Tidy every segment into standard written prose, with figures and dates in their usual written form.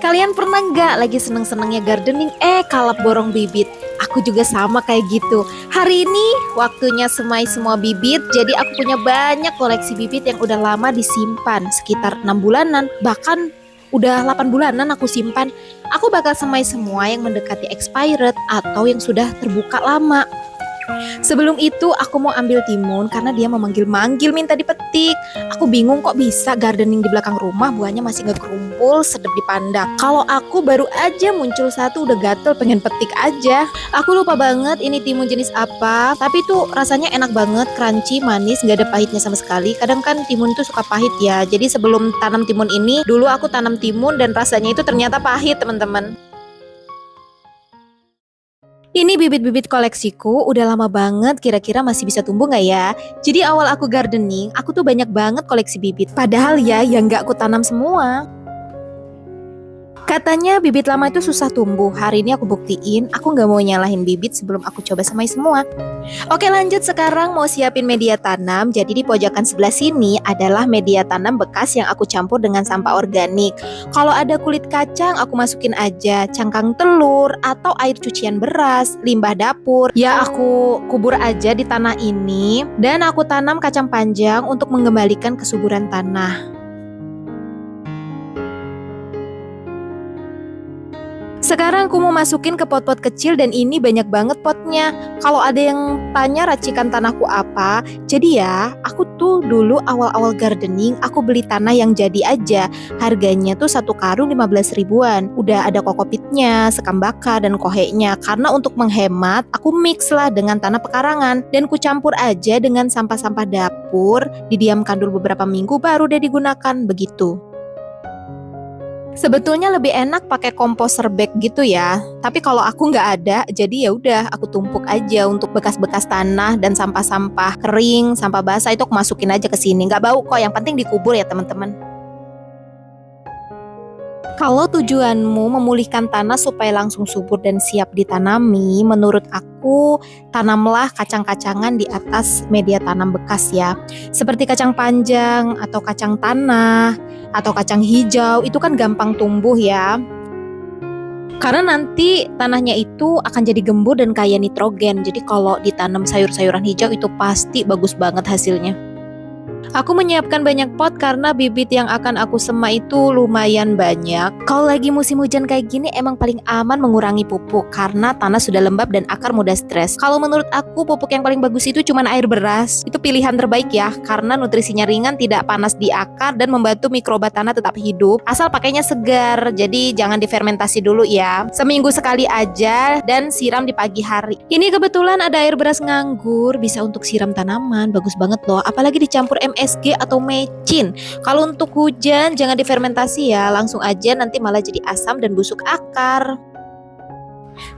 Kalian pernah nggak lagi seneng-senengnya gardening, kalap borong bibit? Aku juga sama kayak gitu. Hari ini waktunya semai semua bibit, jadi aku punya banyak koleksi bibit yang udah lama disimpan, sekitar 6 bulanan, bahkan udah 8 bulanan aku simpan. Aku bakal semai semua yang mendekati expired atau yang sudah terbuka lama. Sebelum itu aku mau ambil timun karena dia memanggil-manggil minta dipetik. Aku bingung kok bisa gardening di belakang rumah buahnya masih gak kerumpul, sedap dipandang. Kalau aku baru aja muncul satu udah gatel pengen petik aja. Aku lupa banget ini timun jenis apa, tapi tuh rasanya enak banget, crunchy, manis, gak ada pahitnya sama sekali. Kadang kan timun tuh suka pahit ya. Jadi sebelum tanam timun ini, dulu aku tanam timun dan rasanya itu ternyata pahit, teman-teman. Ini bibit-bibit koleksiku udah lama banget, kira-kira masih bisa tumbuh nggak ya? Jadi awal aku gardening, aku tuh banyak banget koleksi bibit. Padahal ya yang nggak aku tanam semua. Katanya bibit lama itu susah tumbuh. Hari ini aku buktiin, aku nggak mau nyalahin bibit sebelum aku coba semai semua. Oke, lanjut, sekarang mau siapin media tanam. Jadi di pojokan sebelah sini adalah media tanam bekas yang aku campur dengan sampah organik. Kalau ada kulit kacang aku masukin aja, cangkang telur atau air cucian beras, limbah dapur. Ya aku kubur aja di tanah ini dan aku tanam kacang panjang untuk mengembalikan kesuburan tanah. Sekarang aku mau masukin ke pot-pot kecil dan ini banyak banget potnya. Kalau ada yang tanya racikan tanahku apa, jadi ya aku tuh dulu awal-awal gardening aku beli tanah yang jadi aja. Harganya tuh 1 karung 15 ribuan. Udah ada kokopitnya, sekam bakar dan kohenya. Karena untuk menghemat aku mix lah dengan tanah pekarangan dan ku campur aja dengan sampah-sampah dapur. Didiamkan dulu beberapa minggu baru deh digunakan, begitu. Sebetulnya lebih enak pakai komposter bag gitu ya. Tapi kalau aku nggak ada, jadi ya udah aku tumpuk aja untuk bekas-bekas tanah dan sampah-sampah kering, sampah basah itu aku masukin aja ke sini. Nggak bau kok, yang penting dikubur ya teman-teman. Kalau tujuanmu memulihkan tanah supaya langsung subur dan siap ditanami, menurut aku tanamlah kacang-kacangan di atas media tanam bekas ya. Seperti kacang panjang atau kacang tanah atau kacang hijau, itu kan gampang tumbuh ya. Karena nanti tanahnya itu akan jadi gembur dan kaya nitrogen. Jadi kalau ditanam sayur-sayuran hijau itu pasti bagus banget hasilnya. Aku menyiapkan banyak pot karena bibit yang akan aku semai itu lumayan banyak. Kalau lagi musim hujan kayak gini emang paling aman mengurangi pupuk karena tanah sudah lembab dan akar mudah stres. Kalau menurut aku pupuk yang paling bagus itu cuma air beras. Itu pilihan terbaik ya karena nutrisinya ringan, tidak panas di akar dan membantu mikroba tanah tetap hidup. Asal pakainya segar, jadi jangan difermentasi dulu ya. Seminggu sekali aja dan siram di pagi hari. Ini kebetulan ada air beras nganggur, bisa untuk siram tanaman, bagus banget loh. Apalagi dicampur MSG atau mecin. Kalau untuk hujan jangan difermentasi ya, langsung aja nanti malah jadi asam dan busuk akar.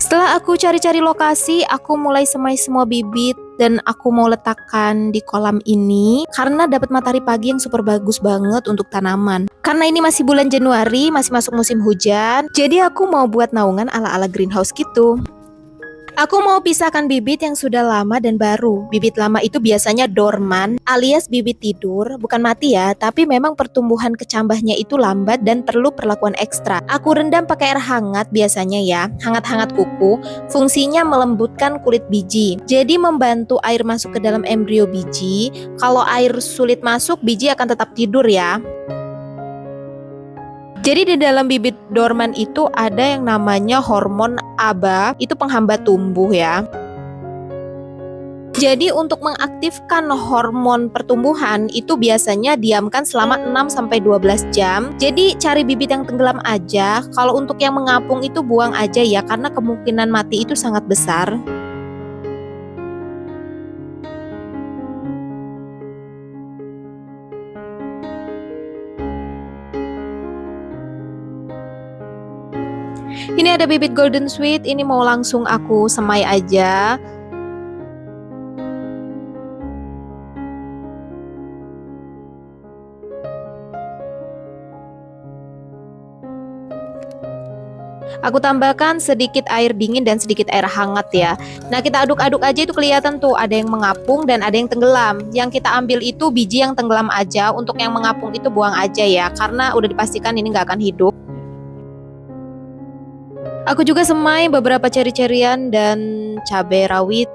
Setelah aku cari-cari lokasi, aku mulai semai semua bibit dan aku mau letakkan di kolam ini karena dapat matahari pagi yang super bagus banget untuk tanaman. Karena ini masih bulan Januari, masih masuk musim hujan, jadi aku mau buat naungan ala-ala greenhouse gitu. Aku mau pisahkan bibit yang sudah lama dan baru. Bibit lama itu biasanya dorman alias bibit tidur, bukan mati ya, tapi memang pertumbuhan kecambahnya itu lambat dan perlu perlakuan ekstra. Aku rendam pakai air hangat biasanya ya, hangat-hangat kuku. Fungsinya melembutkan kulit biji. Jadi membantu air masuk ke dalam embrio biji. Kalau air sulit masuk, biji akan tetap tidur ya. Jadi di dalam bibit dorman itu ada yang namanya hormon ABA, itu penghambat tumbuh ya. Jadi untuk mengaktifkan hormon pertumbuhan itu biasanya diamkan selama 6-12 jam. Jadi cari bibit yang tenggelam aja. Kalau untuk yang mengapung itu buang aja ya karena kemungkinan mati itu sangat besar. Ini ada bibit golden sweet, ini mau langsung aku semai aja. Aku tambahkan sedikit air dingin dan sedikit air hangat ya. Nah kita aduk-aduk aja itu kelihatan tuh ada yang mengapung dan ada yang tenggelam. Yang kita ambil itu biji yang tenggelam aja, untuk yang mengapung itu buang aja ya. Karena udah dipastikan ini nggak akan hidup. Aku juga semai beberapa ceri-cerian dan cabai rawit.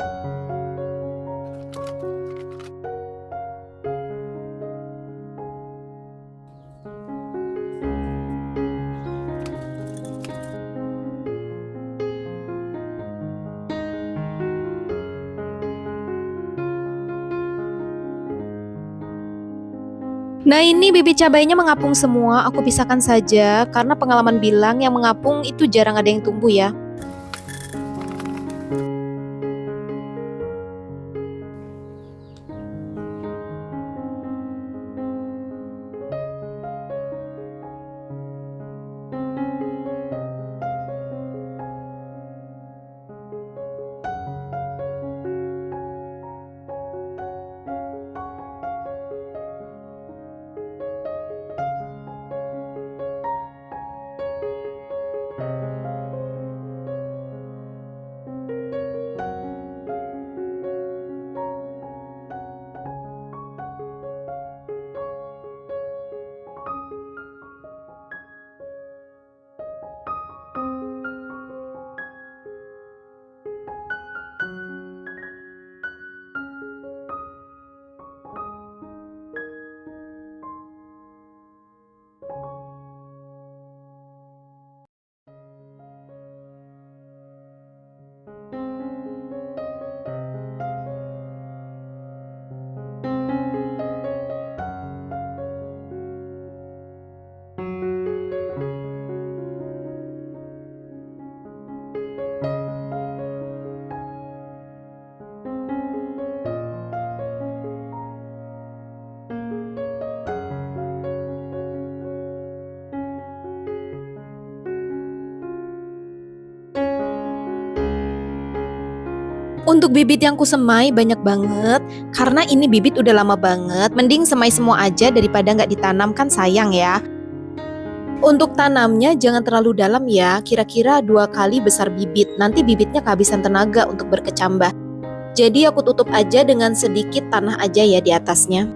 Nah ini bibit cabainya mengapung semua, aku pisahkan saja karena pengalaman bilang yang mengapung itu jarang ada yang tumbuh ya. Untuk bibit yang kusemai banyak banget, karena ini bibit udah lama banget, mending semai semua aja daripada nggak ditanam kan sayang ya. Untuk tanamnya jangan terlalu dalam ya, kira-kira 2 kali besar bibit, nanti bibitnya kehabisan tenaga untuk berkecambah. Jadi aku tutup aja dengan sedikit tanah aja ya di atasnya.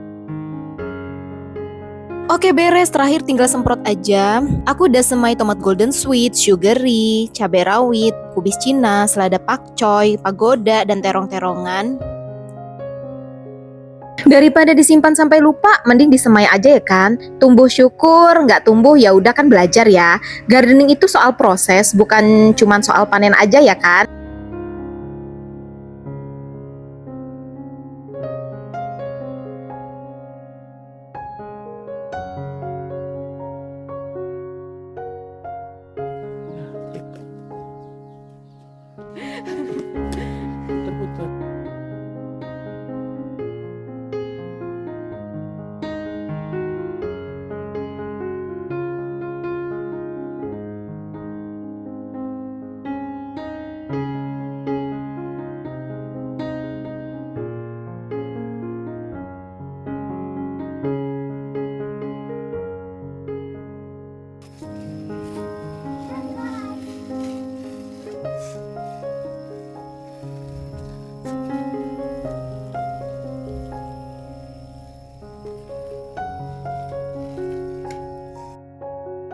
Oke beres, terakhir tinggal semprot aja. Aku udah semai tomat golden sweet, sugary, cabai rawit, kubis cina, selada pakcoy, pagoda, dan terong-terongan. Daripada disimpan sampai lupa, mending disemai aja ya kan. Tumbuh syukur, nggak tumbuh ya udah kan belajar ya. Gardening itu soal proses, bukan cuma soal panen aja ya kan.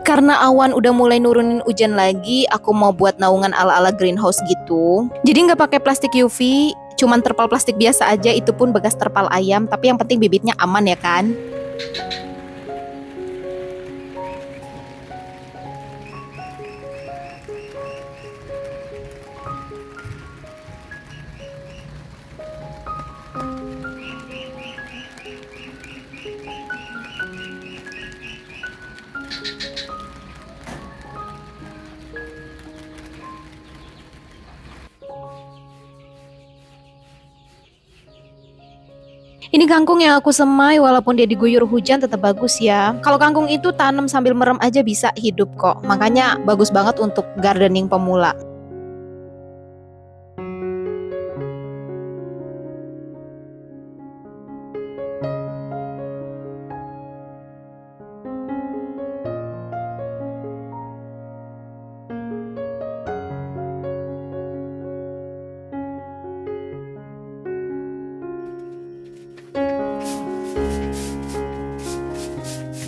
Karena awan udah mulai nurunin hujan lagi, aku mau buat naungan ala-ala greenhouse gitu. Jadi nggak pakai plastik UV, cuman terpal plastik biasa aja, itu pun bekas terpal ayam, tapi yang penting bibitnya aman ya kan. Ini kangkung yang aku semai walaupun dia diguyur hujan tetap bagus ya. Kalau kangkung itu tanam sambil merem aja bisa hidup kok. Makanya bagus banget untuk gardening pemula.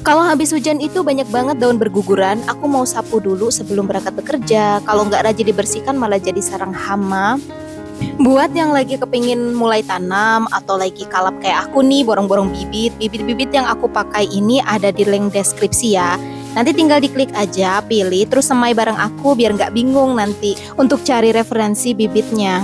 Kalau habis hujan itu banyak banget daun berguguran, aku mau sapu dulu sebelum berangkat bekerja. Kalau nggak rajin dibersihkan malah jadi sarang hama. Buat yang lagi kepingin mulai tanam atau lagi kalap kayak aku nih, borong-borong bibit yang aku pakai ini ada di link deskripsi ya. Nanti tinggal diklik aja, pilih, terus semai bareng aku biar nggak bingung nanti untuk cari referensi bibitnya.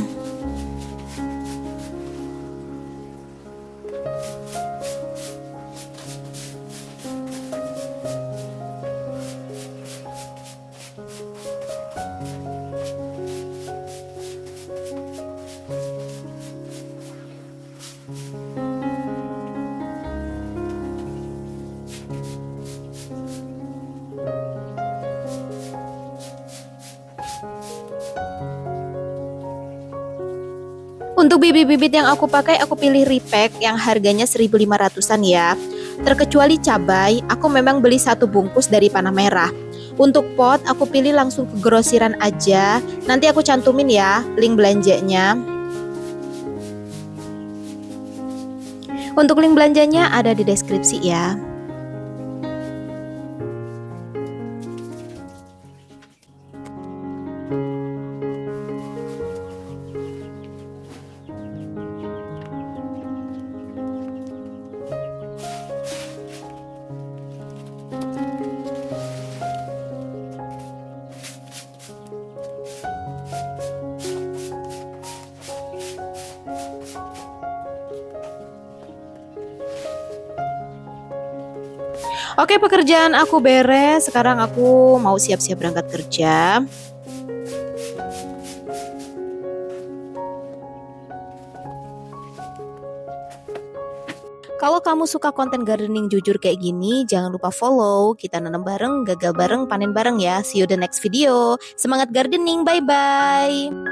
Untuk bibit-bibit yang aku pakai, aku pilih repack yang harganya 1.500-an ya. Terkecuali cabai, aku memang beli satu bungkus dari Panah Merah. Untuk pot, aku pilih langsung ke grosiran aja. Nanti aku cantumin ya link belanjanya. Untuk link belanjanya ada di deskripsi ya. Oke, pekerjaan aku beres. Sekarang aku mau siap-siap berangkat kerja. Kalau kamu suka konten gardening jujur kayak gini, jangan lupa follow. Kita nanam bareng, gagal bareng, panen bareng ya. See you the next video. Semangat gardening, bye-bye.